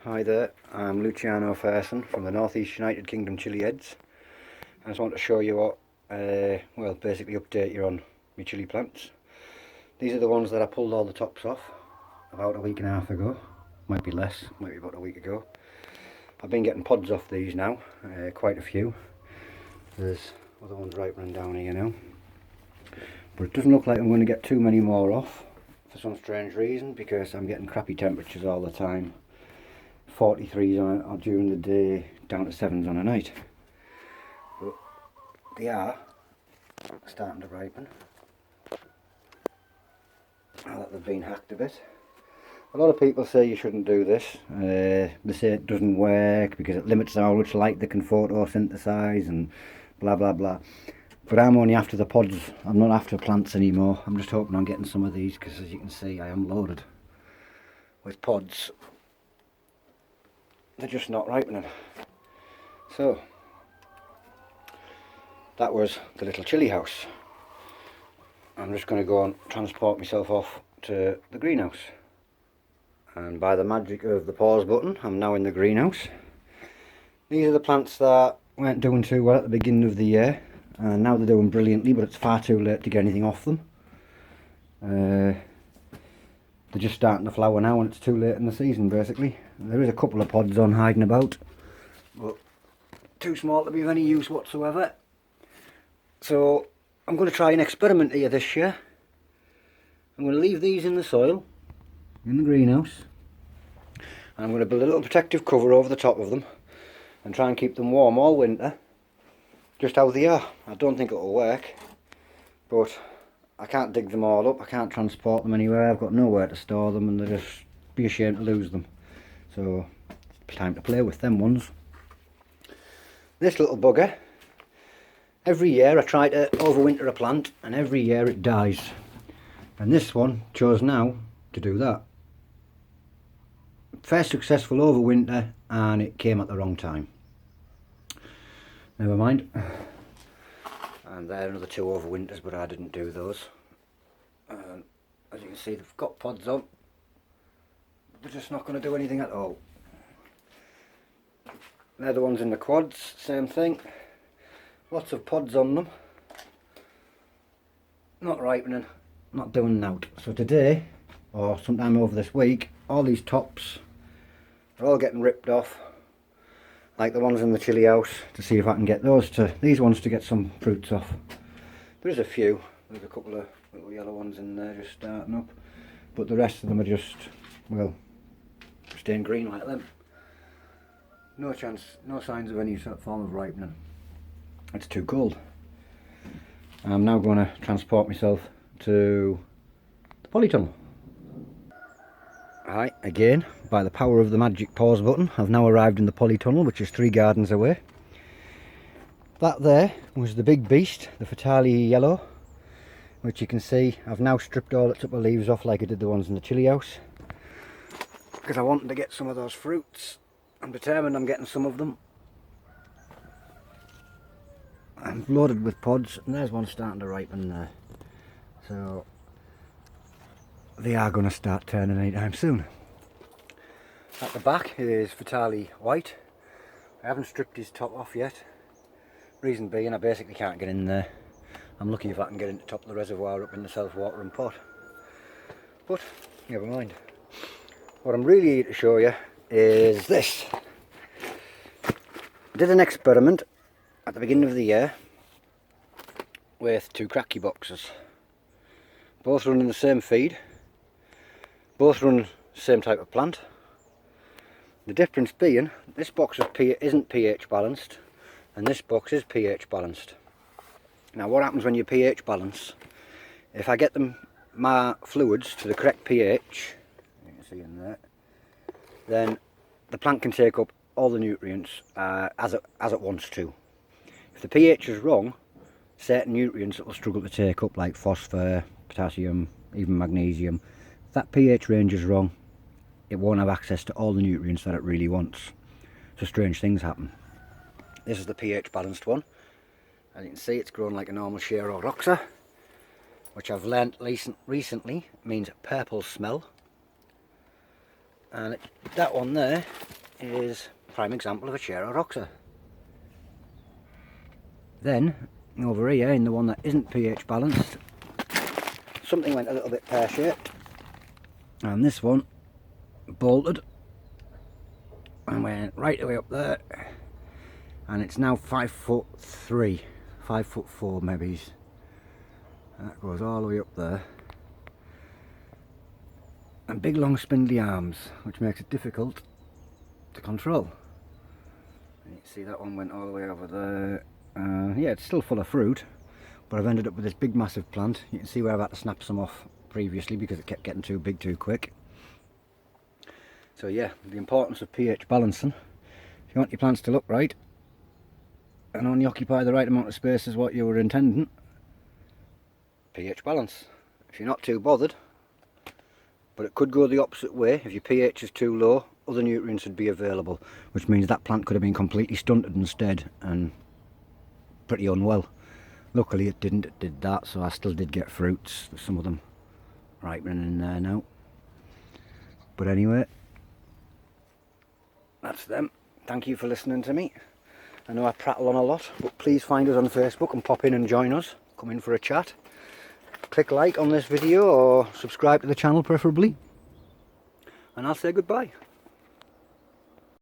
Hi there, I'm Luciano Ferson from the Northeast United Kingdom Chilli-heads. I just want to show you what, well, basically update you on my chilli plants. These are the ones that I pulled all the tops off about a week and a half ago. Might be less, might be about a week ago. I've been getting pods off these now, quite a few. There's other ones ripening down here now. But it doesn't look like I'm going to get too many more off for some strange reason, because I'm getting crappy temperatures all the time. 43s during the day, down to 7s on a night. But they are starting to ripen now that they've been hacked a bit. A lot of people say you shouldn't do this. They say it doesn't work because it limits how much light they can photosynthesize and blah blah blah. But I'm only after the pods. I'm not after plants anymore. I'm just hoping I'm getting some of these, because as you can see I am loaded with pods. They're just not ripening. So that was the little chilli house. I'm just going to go and transport myself off to the greenhouse, and by the magic of the pause button I'm now in the greenhouse. These are the plants that weren't doing too well at the beginning of the year, and now they're doing brilliantly, but it's far too late to get anything off them. They're just starting to flower now and it's too late in the season basically. There is a couple of pods on hiding about, but too small to be of any use whatsoever. So I'm going to try an experiment here this year. I'm going to leave these in the soil, in the greenhouse, and I'm going to build a little protective cover over the top of them and try and keep them warm all winter, just how they are. I don't think it'll work, but I can't dig them all up, I can't transport them anywhere, I've got nowhere to store them, and they'd just be a shame to lose them. So it's time to play with them ones. This little bugger, every year I try to overwinter a plant and every year it dies. And this one chose now to do that. First successful overwinter, and it came at the wrong time. Never mind. And there are another 2 overwinters, but I didn't do those. As you can see, they've got pods on. They're just not going to do anything at all. They're the ones in the quads, same thing. Lots of pods on them. Not ripening, not doing naught. So today, or sometime over this week, all these tops are all getting ripped off, like the ones in the chilli house, to see if I can get these ones to get some fruits off. There's a few, there's a couple of little yellow ones in there just starting up, but the rest of them are just, well, staying green like them. No chance, no signs of any sort of form of ripening. It's too cold. I'm now going to transport myself to the polytunnel. Hi, again, by the power of the magic pause button, I've now arrived in the polytunnel, which is 3 gardens away. That there was the big beast, the Fatali yellow, which you can see I've now stripped all its upper leaves off like I did the ones in the chilli house, because I wanted to get some of those fruits. I'm determined I'm getting some of them. I'm loaded with pods, and there's one starting to ripen there. So they are going to start turning anytime soon. At the back is Fatali white. I haven't stripped his top off yet. Reason being, I basically can't get in there. I'm lucky if I can get into the top of the reservoir up in the self-watering pot. But never mind. What I'm really here to show you is this. I did an experiment at the beginning of the year with 2 cracky boxes. Both running the same feed. Both run the same type of plant. The difference being, this box isn't pH balanced and this box is pH balanced. Now what happens when you pH balance, if I get my fluids to the correct pH, you can see in there, then the plant can take up all the nutrients as it wants to. If the pH is wrong, certain nutrients it will struggle to take up, like phosphor, potassium, even magnesium. If that pH range is wrong, it won't have access to all the nutrients that it really wants. So strange things happen. This is the pH balanced one. As you can see, it's grown like a normal share or roxa, which I've learnt recently means purple smell. And that one there is a prime example of a Cheirodoxa. Then, over here, in the one that isn't pH balanced, something went a little bit pear-shaped, and this one bolted and went right the way up there, and it's now 5'3", 5'4" maybe. That goes all the way up there, and big long spindly arms, which makes it difficult to control. And you can see that one went all the way over there. Yeah, it's still full of fruit, but I've ended up with this big massive plant. You can see where I've had to snap some off previously because it kept getting too big too quick. So yeah, the importance of pH balancing. If you want your plants to look right and only occupy the right amount of space as what you were intending, pH balance. If you're not too bothered, but it could go the opposite way. If your pH is too low, other nutrients would be available, which means that plant could have been completely stunted instead and pretty unwell. Luckily it didn't, it did that, so I still did get fruits. There's some of them ripening in there now. But anyway, that's them. Thank you for listening to me. I know I prattle on a lot, but please find us on Facebook and pop in and join us. Come in for a chat. Click like on this video or subscribe to the channel preferably. And I'll say goodbye.